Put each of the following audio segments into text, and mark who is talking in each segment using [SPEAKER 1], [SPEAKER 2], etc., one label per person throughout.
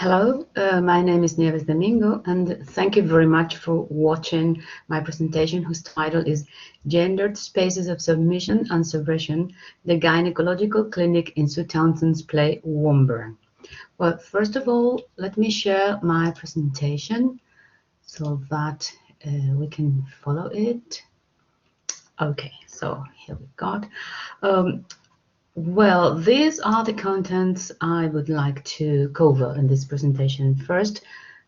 [SPEAKER 1] Hello, my name is Nieves de Mingo, and thank you very much for watching my presentation, whose title is Gendered Spaces of Submission and Subversion, the Gynecological Clinic in Sue Townsend's play Womburn. Well, first of all, let me share my presentation so that we can follow it. Okay, so here we go. Well, these are the contents I would like to cover in this presentation. First,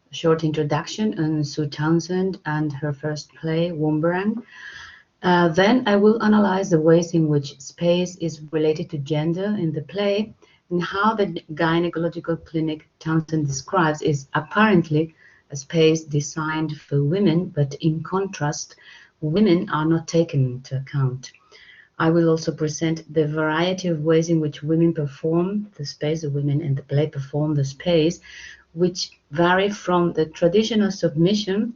[SPEAKER 1] a short introduction on Sue Townsend and her first play, Womburn. Then I will analyze the ways in which space is related to gender in the play, and how the gynecological clinic Townsend describes is apparently a space designed for women, but in contrast, women are not taken into account. I will also present the variety of ways in which women perform the space, the women in the play perform the space, which vary from the traditional submission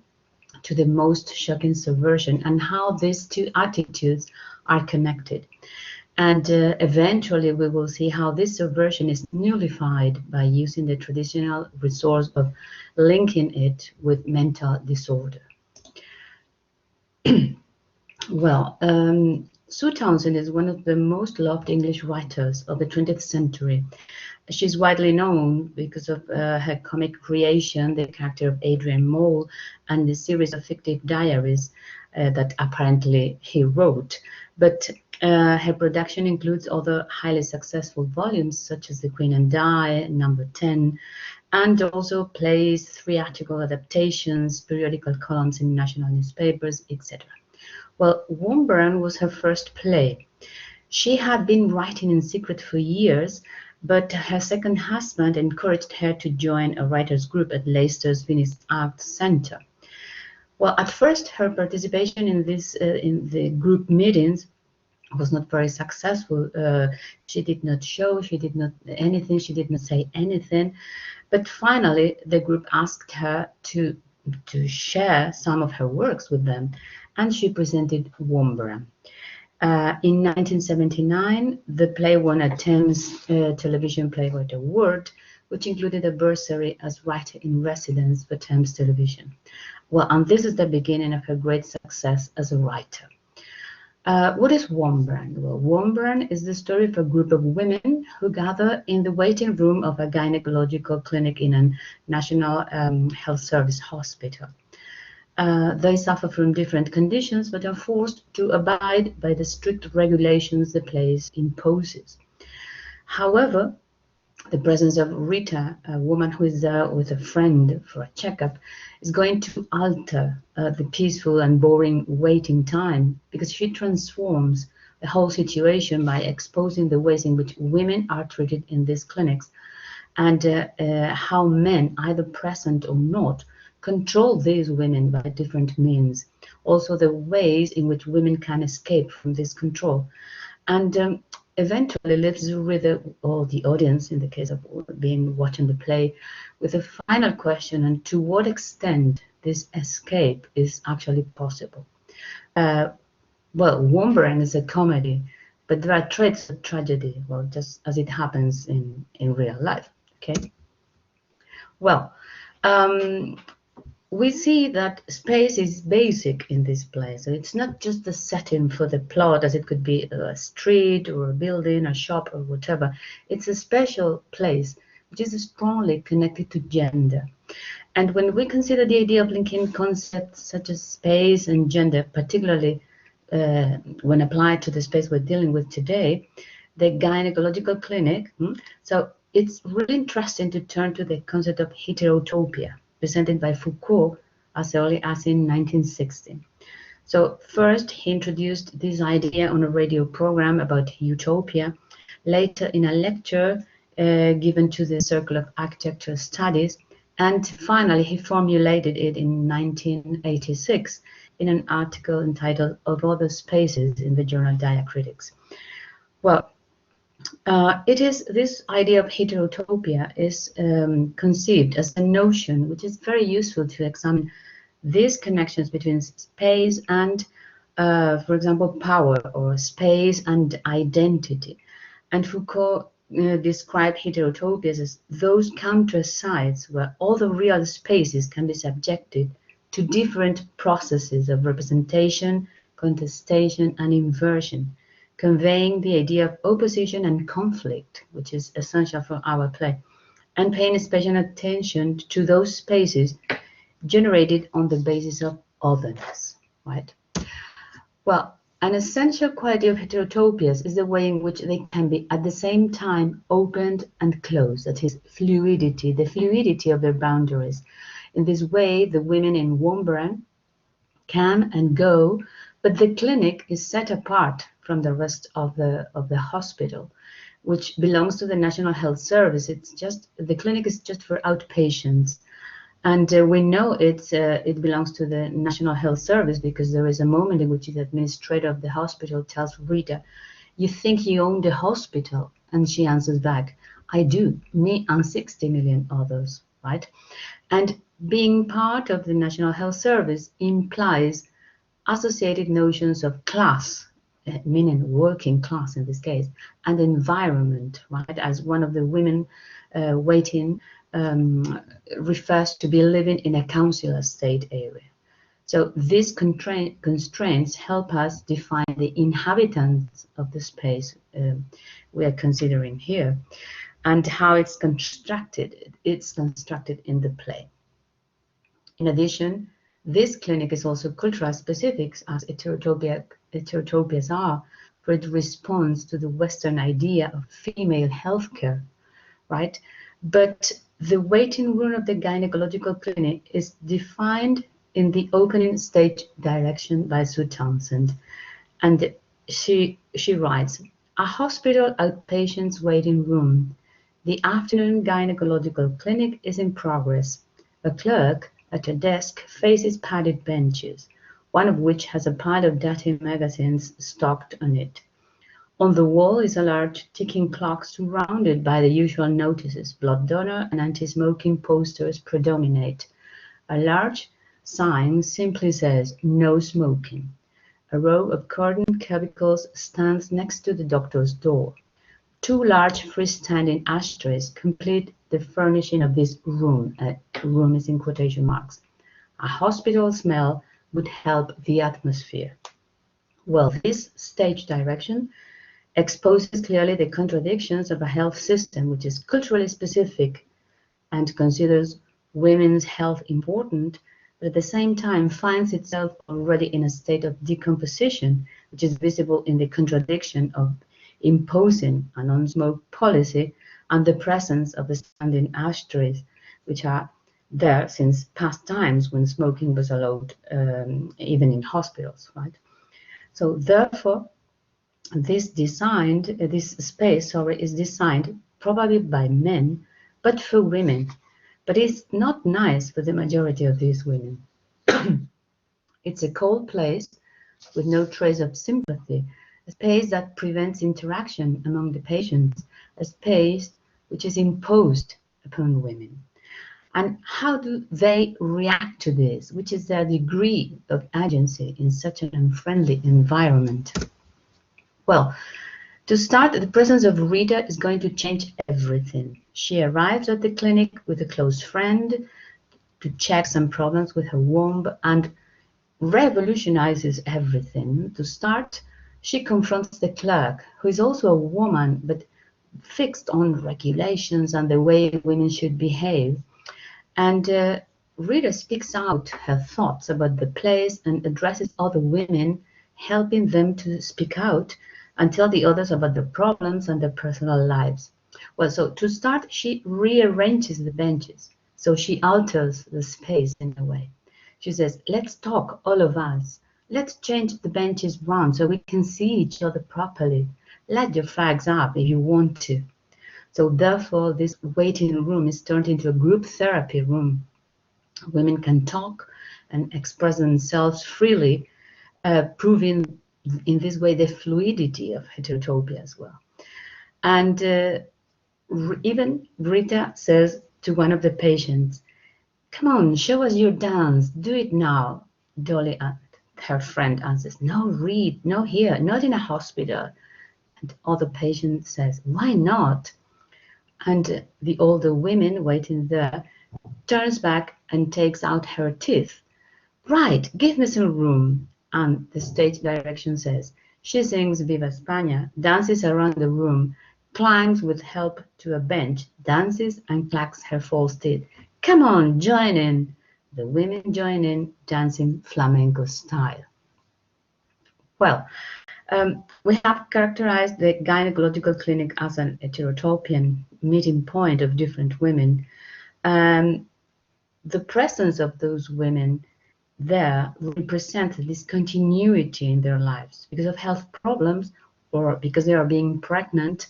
[SPEAKER 1] to the most shocking subversion, and how these two attitudes are connected. And eventually we will see how this subversion is nullified by using the traditional resource of linking it with mental disorder. Well, Sue Townsend is one of the most loved English writers of the 20th century. She's widely known because of her comic creation, the character of Adrian Mole, and the series of fictive diaries that apparently he wrote. But her production includes other highly successful volumes, such as The Queen and I, Number 10, and also plays, theatrical adaptations, periodical columns in national newspapers, etc. Well, Womburn was her first play. She had been writing in secret for years, but her second husband encouraged her to join a writers' group at Leicester's Venice Arts Centre. Well, at first, her participation in the group meetings was not very successful. She did not show, she did not anything, she did not say anything. But finally, the group asked her to share some of her works with them, and she presented Womburn. In 1979, the play won a Thames Television Playwright Award, which included a bursary as writer-in-residence for Thames Television. Well, and this is the beginning of her great success as a writer. What is Womburn? Well, Womburn is the story of a group of women who gather in the waiting room of a gynecological clinic in a national health service hospital. They suffer from different conditions, but are forced to abide by the strict regulations the place imposes. However, the presence of Rita, a woman who is there with a friend for a checkup, is going to alter the peaceful and boring waiting time, because she transforms the whole situation by exposing the ways in which women are treated in these clinics, and how men, either present or not, control these women by different means. Also the ways in which women can escape from this control. And eventually leaves the reader, or the audience in the case of being watching the play, with a final question on to what extent this escape is actually possible. Well, Womburn is a comedy, but there are traits of tragedy, well, just as it happens in real life. Okay. Well, we see that space is basic in this play. So it's not just the setting for the plot, as it could be a street or a building, a shop or whatever. It's a special place which is strongly connected to gender. And when we consider the idea of linking concepts such as space and gender, particularly when applied to the space we're dealing with today, the gynecological clinic, so it's really interesting to turn to the concept of heterotopia, presented by Foucault as early as in 1960. So first, he introduced this idea on a radio program about utopia, later in a lecture given to the Circle of Architectural Studies, and finally he formulated it in 1986 in an article entitled Of Other Spaces in the journal Diacritics. Well, it is this idea of heterotopia is conceived as a notion which is very useful to examine these connections between space and, for example, power, or space and identity. And Foucault describe heterotopias as those counter sites where all the real spaces can be subjected to different processes of representation, contestation, and inversion, conveying the idea of opposition and conflict, which is essential for our play, and paying special attention to those spaces generated on the basis of otherness, right? Well, an essential quality of heterotopias is the way in which they can be at the same time opened and closed, that is, fluidity, the fluidity of their boundaries. In this way, the women in Womberan come and go, but the clinic is set apart from the rest of the hospital, which belongs to the National Health Service. It's just the clinic is just for outpatients. And we know it belongs to the National Health Service because there is a moment in which the administrator of the hospital tells Rita, "You think you own the hospital?" And she answers back, "I do, me and 60 million others," right? And being part of the National Health Service implies associated notions of class, meaning working class in this case, and environment, right? As one of the women waiting refers to be living in a council estate area. So these constraints help us define the inhabitants of the space we are considering here and how it's constructed. It's constructed in the play. In addition, this clinic is also cultural specifics as heterotopias are, for it responds to the Western idea of female healthcare, right? But the waiting room of the gynecological clinic is defined in the opening stage direction by Sue Townsend. And she writes, "A hospital outpatient's waiting room. The afternoon gynecological clinic is in progress. A clerk at a desk faces padded benches, one of which has a pile of dirty magazines stocked on it. On the wall is a large ticking clock surrounded by the usual notices. Blood donor and anti-smoking posters predominate. A large sign simply says, 'No smoking.' A row of curtained cubicles stands next to the doctor's door. 2 large freestanding ashtrays complete the furnishing of this room. Room is in quotation marks. A hospital smell would help the atmosphere." Well, this stage direction exposes clearly the contradictions of a health system which is culturally specific and considers women's health important, but at the same time finds itself already in a state of decomposition, which is visible in the contradiction of imposing a non-smoke policy and the presence of the standing ashtrays, which are there since past times when smoking was allowed, even in hospitals, right? So therefore, this space is designed probably by men, but for women. But it's not nice for the majority of these women. It's a cold place with no trace of sympathy, a space that prevents interaction among the patients, a space which is imposed upon women. And how do they react to this? Which is their degree of agency in such an unfriendly environment? Well, to start, the presence of Rita is going to change everything. She arrives at the clinic with a close friend to check some problems with her womb and revolutionizes everything. To start, she confronts the clerk, who is also a woman, but fixed on regulations and the way women should behave. And Rita speaks out her thoughts about the place and addresses other women, helping them to speak out and tell the others about their problems and their personal lives. Well, so to start, she rearranges the benches. So she alters the space in a way. She says, "Let's talk, all of us. Let's change the benches round so we can see each other properly. Light your fags up if you want to." So therefore, this waiting room is turned into a group therapy room. Women can talk and express themselves freely, proving in this way the fluidity of heterotopia as well. And even Rita says to one of the patients, "Come on, show us your dance, do it now." Dolly, her friend, answers, "No, Reed, no here, not in a hospital." And other patient says, "Why not?" and the older woman waiting there turns back and takes out her teeth. Right, give me some room. And the stage direction says, she sings Viva España, dances around the room, climbs with help to a bench, dances and clacks her false teeth. Come on, join in. The women join in, dancing flamenco style. Well, we have characterized the gynecological clinic as an heterotopian meeting point of different women. The presence of those women there represent this continuity in their lives because of health problems, or because they are being pregnant,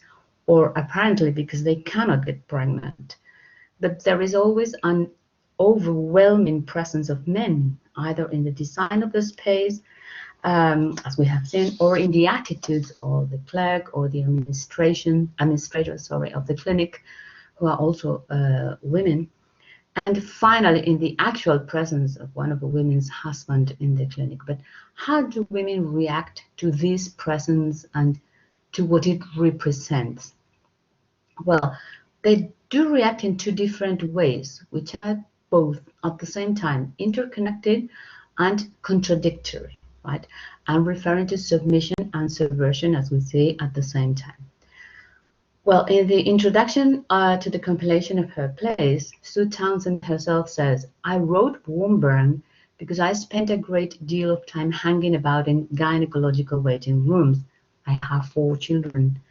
[SPEAKER 1] or apparently because they cannot get pregnant. But there is always an overwhelming presence of men, either in the design of the space, as we have seen, or in the attitudes of the clerk or the administrator of the clinic, who are also women. And finally, in the actual presence of one of the women's husband in the clinic. But how do women react to this presence and to what it represents? Well, they do react in two different ways, which are both at the same time interconnected and contradictory, right? I'm referring to submission and subversion, as we say, at the same time. Well, in the introduction to the compilation of her plays, Sue Townsend herself says, I wrote Warmburn because I spent a great deal of time hanging about in gynecological waiting rooms. I have 4 children.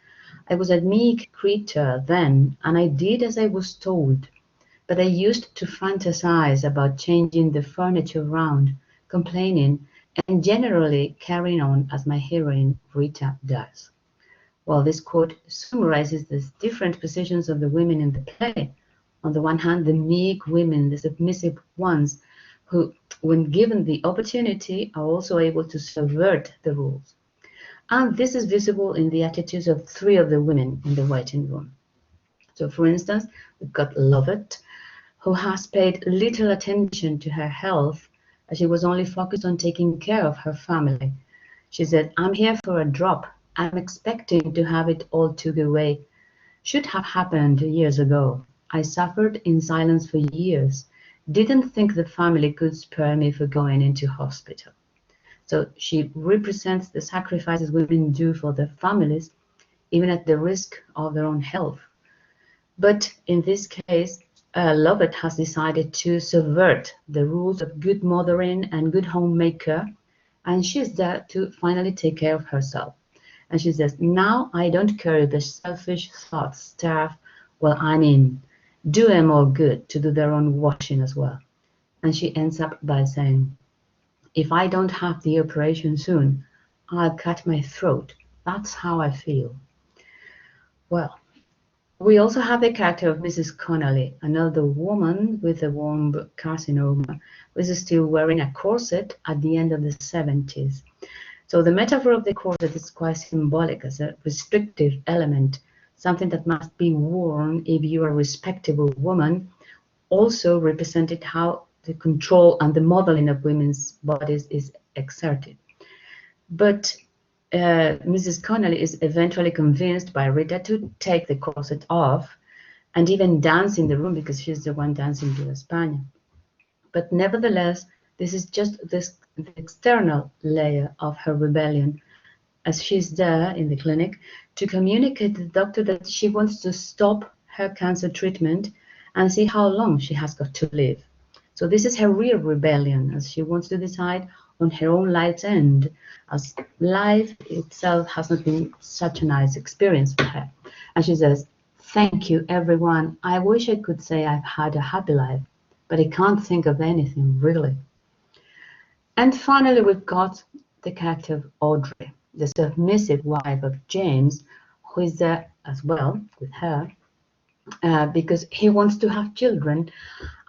[SPEAKER 1] I was a meek creature then, and I did as I was told. But I used to fantasize about changing the furniture around, complaining, and generally carrying on as my heroine Rita does. Well, this quote summarizes the different positions of the women in the play. On the one hand, the meek women, the submissive ones, who, when given the opportunity, are also able to subvert the rules. And this is visible in the attitudes of 3 of the women in the waiting room. So, for instance, we've got Lovett, who has paid little attention to her health, as she was only focused on taking care of her family. She said, I'm here for a drop. I'm expecting to have it all took away. Should have happened years ago. I suffered in silence for years. Didn't think the family could spare me for going into hospital. So she represents the sacrifices women do for their families, even at the risk of their own health. But in this case, Lovett has decided to subvert the rules of good mothering and good homemaker, and she's there to finally take care of herself. And she says, now I don't carry the selfish thoughts staff while I'm in. Do them all good to do their own washing as well. And she ends up by saying, if I don't have the operation soon, I'll cut my throat. That's how I feel. Well, we also have the character of Mrs. Connolly, an older woman with a womb carcinoma, who is still wearing a corset at the end of the 70s. So the metaphor of the corset is quite symbolic as a restrictive element, something that must be worn if you are a respectable woman, also represented how the control and the modeling of women's bodies is exerted. But Mrs. Connolly is eventually convinced by Rita to take the corset off and even dance in the room because she's the one dancing to España. But nevertheless, this is just the external layer of her rebellion, as she's there in the clinic to communicate to the doctor that she wants to stop her cancer treatment and see how long she has got to live. So this is her real rebellion, as she wants to decide on her own life's end, as life itself has not been such a nice experience for her. And she says, thank you, everyone. I wish I could say I've had a happy life, but I can't think of anything, really. And finally, we've got the character of Audrey, the submissive wife of James, who is there as well with her, because he wants to have children,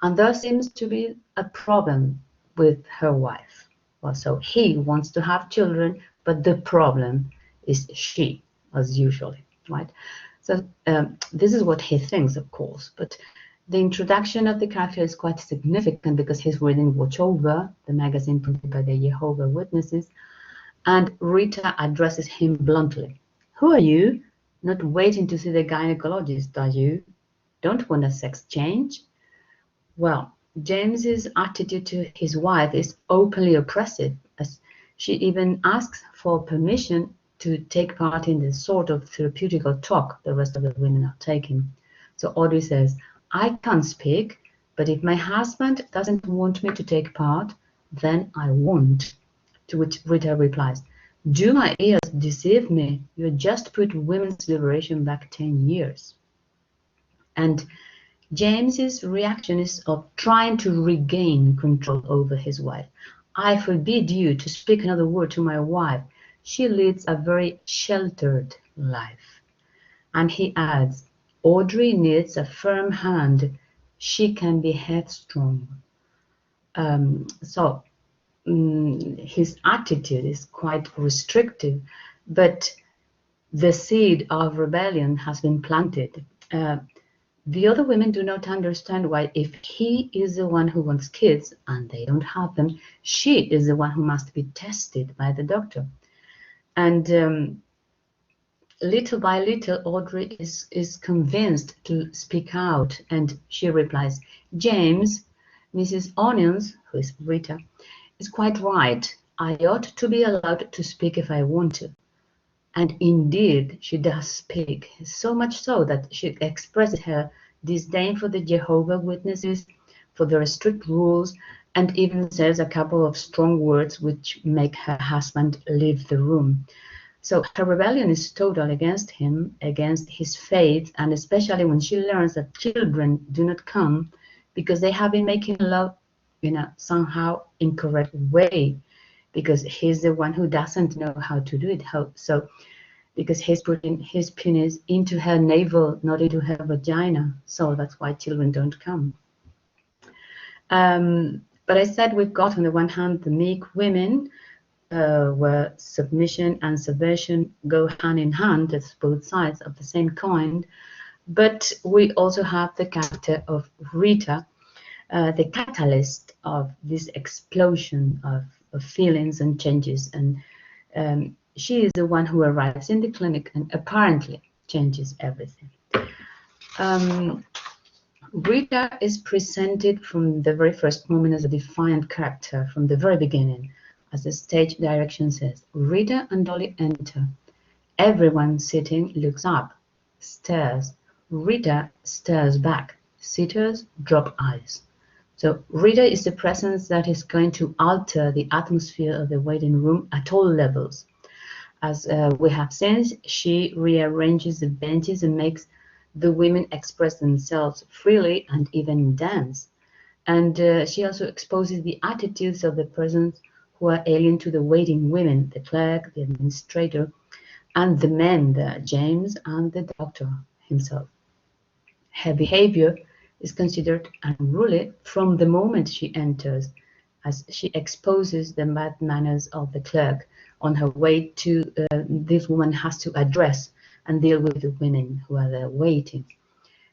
[SPEAKER 1] and there seems to be a problem with her wife. Well, so he wants to have children, but the problem is she, as usually, right? So this is what he thinks, of course, but the introduction of the character is quite significant because he's reading Watch Over, the magazine printed by the Jehovah's Witnesses, and Rita addresses him bluntly. Who are you? Not waiting to see the gynecologist, are you? don't want a sex change. Well, James's attitude to his wife is openly oppressive, as she even asks for permission to take part in the sort of therapeutical talk the rest of the women are taking. So Audrey says, I can't speak, but if my husband doesn't want me to take part, then I won't. To which Rita replies, do my ears deceive me? You just put women's liberation back 10 years. And James's reaction is of trying to regain control over his wife. I forbid you to speak another word to my wife. She leads a very sheltered life. And he adds, Audrey needs a firm hand. She can be headstrong. His attitude is quite restrictive, but the seed of rebellion has been planted. The other women do not understand why, if he is the one who wants kids and they don't have them, she is the one who must be tested by the doctor. And little by little, Audrey is convinced to speak out, and she replies, James, Mrs. Onions, who is Rita, is quite right. I ought to be allowed to speak if I want to. And indeed, she does speak, so much so that she expresses her disdain for the Jehovah's Witnesses, for their strict rules, and even says a couple of strong words which make her husband leave the room. So her rebellion is total against him, against his faith, and especially when she learns that children do not come because they have been making love in a somehow incorrect way, because he's the one who doesn't know how to do it. So because he's putting his penis into her navel, not into her vagina. So that's why children don't come. But I said we've got on the one hand the meek women, where submission and subversion go hand in hand. It's both sides of the same coin. But we also have the character of Rita, the catalyst of this explosion of feelings and changes. And she is the one who arrives in the clinic and apparently changes everything. Rita is presented from the very first moment as a defiant character from the very beginning. As the stage direction says, Rita and Dolly enter. Everyone sitting looks up, stares. Rita stares back. Sitters drop eyes. So Rita is the presence that is going to alter the atmosphere of the waiting room at all levels. As we have seen, she rearranges the benches and makes the women express themselves freely and even dance. And she also exposes the attitudes of the persons who are alien to the waiting women, the clerk, the administrator, and the men, James and the doctor himself. Her behavior is considered unruly from the moment she enters, as she exposes the bad manners of the clerk. On her way to this woman has to address and deal with the women who are there waiting.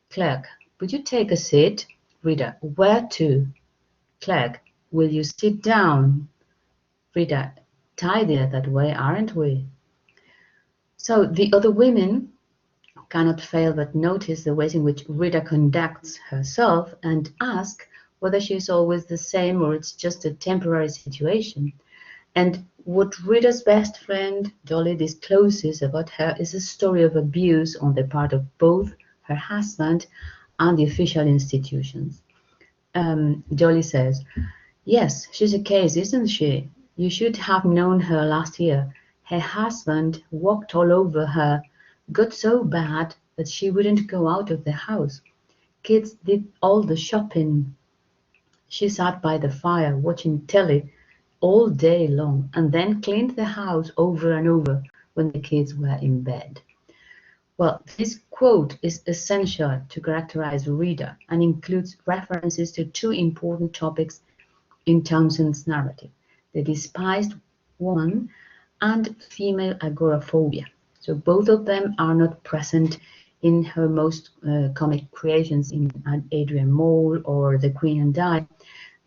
[SPEAKER 1] Clerk, would you take a seat? Rita, where to? Clerk, will you sit down? Rita, tidier that way, aren't we? So the other women cannot fail but notice the ways in which Rita conducts herself and ask whether she is always the same or it's just a temporary situation. And what Rita's best friend Dolly discloses about her is a story of abuse on the part of both her husband and the official institutions. Dolly says, yes, she's a case, isn't she? You should have known her last year. Her husband walked all over her, got so bad that she wouldn't go out of the house. Kids did all the shopping. She sat by the fire watching telly all day long and then cleaned the house over and over when the kids were in bed. Well, this quote is essential to characterize Rita and includes references to two important topics in Townsend's narrative: the despised woman and female agoraphobia. So both of them are not present in her most comic creations, in Adrian Mole or The Queen and I,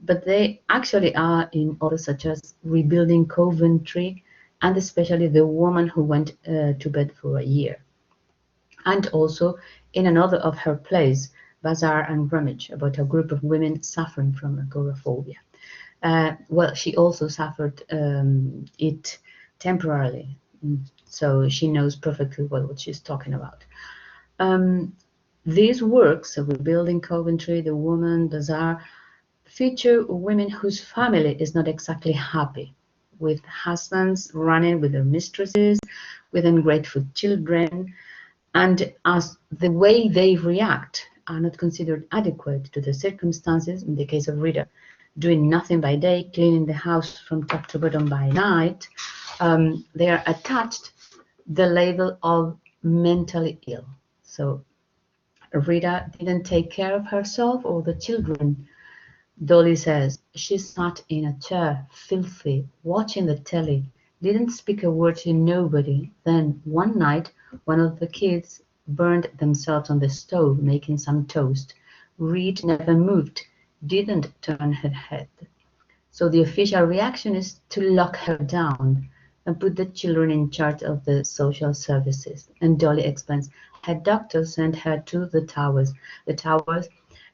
[SPEAKER 1] but they actually are in others such as Rebuilding Coventry and especially The Woman Who Went to Bed for a Year. And also in another of her plays, Bazaar and Rummage, about a group of women suffering from agoraphobia. Well, she also suffered it temporarily, so she knows perfectly well what she's talking about. These works, so Rebuilding Coventry, The Woman, Bazaar, feature women whose family is not exactly happy, with husbands running with their mistresses, with ungrateful children, and as the way they react are not considered adequate to the circumstances, in the case of Rita, doing nothing by day, cleaning the house from top to bottom by night, they are attached the label of mentally ill. So Rita didn't take care of herself or the children. Dolly says she sat in a chair, filthy, watching the telly, didn't speak a word to nobody. Then one night one of the kids burned themselves on the stove making some toast. Reed never moved, didn't turn her head. So the official reaction is to lock her down and put the children in charge of the social services. And Dolly explains her doctor sent her to the Towers. The Towers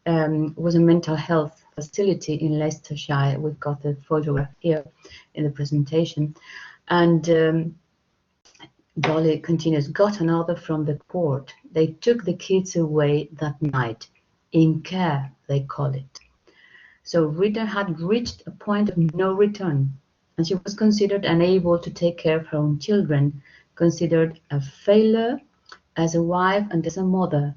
[SPEAKER 1] was a mental health facility in Leicestershire. We've got the photograph here in the presentation. And Dolly continues, got an order from the court. They took the kids away that night. In care, they call it. So Rita had reached a point of no return, and she was considered unable to take care of her own children, considered a failure as a wife and as a mother.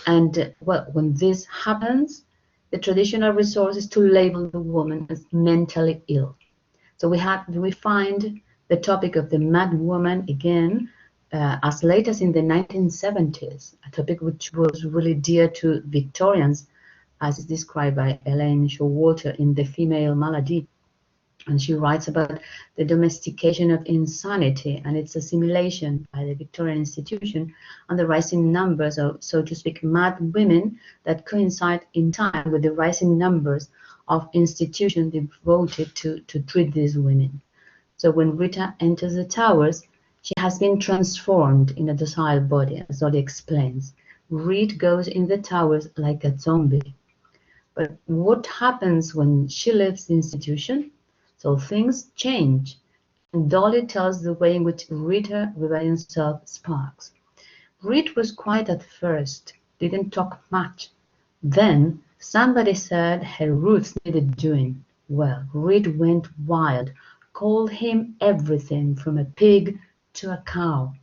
[SPEAKER 1] And well, when this happens, the traditional resource is to label the woman as mentally ill. So we find the topic of the mad woman again as late as in the 1970s, a topic which was really dear to Victorians, as is described by Elaine Showalter in The Female Malady. And she writes about the domestication of insanity and its assimilation by the Victorian institution and the rising numbers of, so to speak, mad women that coincide in time with the rising numbers of institutions devoted to treat these women. So when Rita enters the Towers, she has been transformed in a docile body, as Dolly explains. Reed goes in the Towers like a zombie. But what happens when she leaves the institution? So things change. And Dolly tells the way in which Rita rebellion self sparks. Reed was quiet at first, didn't talk much. Then somebody said her roots needed doing. Well, Reed went wild, called him everything from a pig to a cow.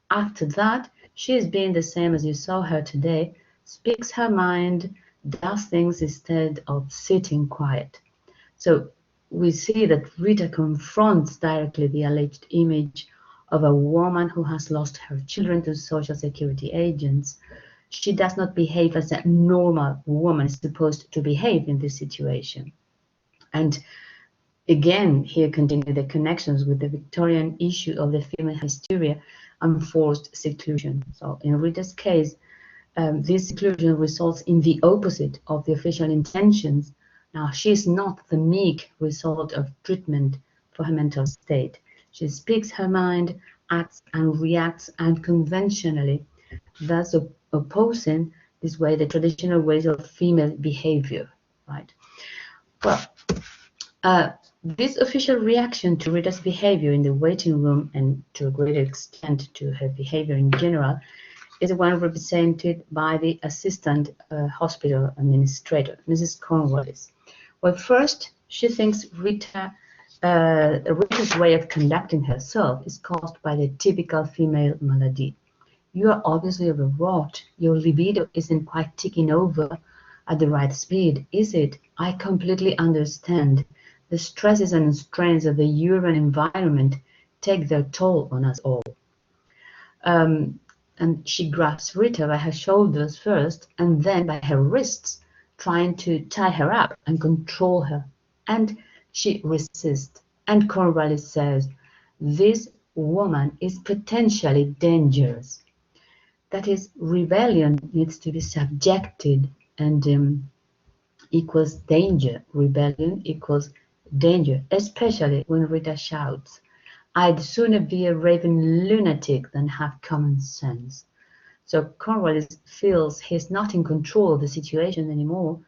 [SPEAKER 1] After that, she's been the same as you saw her today, speaks her mind, does things instead of sitting quiet. So we see that Rita confronts directly the alleged image of a woman who has lost her children to social security agents. She does not behave as a normal woman is supposed to behave in this situation. And again, here continue the connections with the Victorian issue of the female hysteria and forced seclusion. So in Rita's case, this seclusion results in the opposite of the official intentions. Now, she is not the meek result of treatment for her mental state. She speaks her mind, acts and reacts unconventionally, thus opposing this way the traditional ways of female behavior, right? Well, this official reaction to Rita's behavior in the waiting room, and to a greater extent to her behavior in general, is the one represented by the assistant hospital administrator, Mrs. Cornwallis. Well, first, she thinks Rita's way of conducting herself is caused by the typical female malady. You are obviously overwrought. Your libido isn't quite ticking over at the right speed, is it? I completely understand. The stresses and strains of the urban environment take their toll on us all. And she grabs Rita by her shoulders first, and then by her wrists, trying to tie her up and control her. And she resists. And Cornwallis says, this woman is potentially dangerous. That is, rebellion needs to be subjected and equals danger. Rebellion equals danger, especially when Rita shouts, I'd sooner be a raving lunatic than have common sense. So Cornwallis feels he's not in control of the situation anymore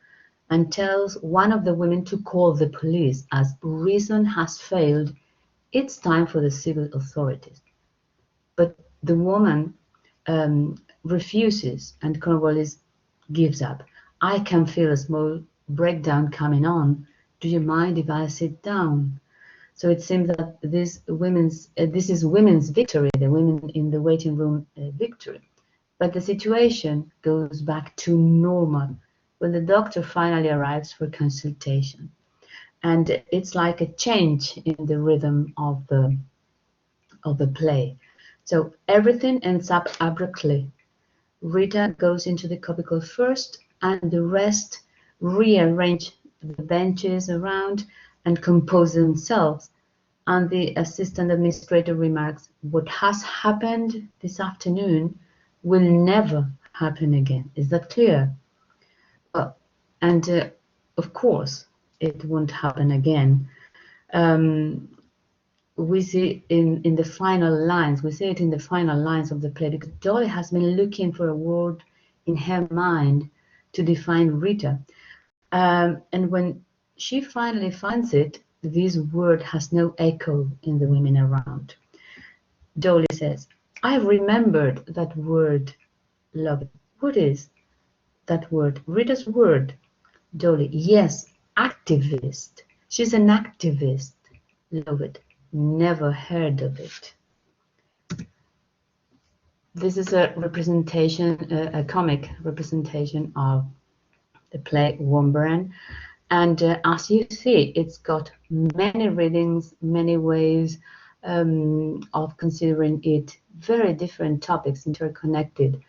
[SPEAKER 1] and tells one of the women to call the police as reason has failed. It's time for the civil authorities. But the woman refuses, and Cornwallis gives up. I can feel a small breakdown coming on. Do you mind if I sit down? So it seems that this is women's victory, the women in the waiting room victory. But the situation goes back to normal when the doctor finally arrives for consultation. And it's like a change in the rhythm of the play. So everything ends up abruptly. Rita goes into the cubicle first, and the rest rearrange the benches around and compose themselves. And the assistant administrator remarks, what has happened this afternoon will never happen again. Is that clear? Well, and of course, it won't happen again. We see in the final lines, we see it in the final lines of the play, because Dolly has been looking for a word in her mind to define Rita. And when she finally finds it, this word has no echo in the women around. Dolly says, I remembered that word, love. What is that word? Rita's word. Dolly, yes, activist. She's an activist. Love it. Never heard of it. This is a representation, a comic representation of the play Womburn. And as you see, it's got many readings, many ways of considering it, very different topics interconnected.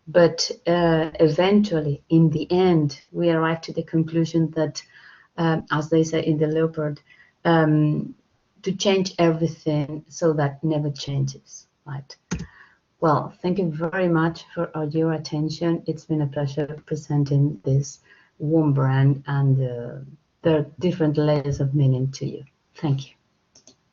[SPEAKER 1] But eventually, in the end, we arrive to the conclusion that, as they say in the Leopard, to change everything so that never changes, right? Well, thank you very much for your attention. It's been a pleasure presenting this Womburn and the different layers of meaning to you. Thank you.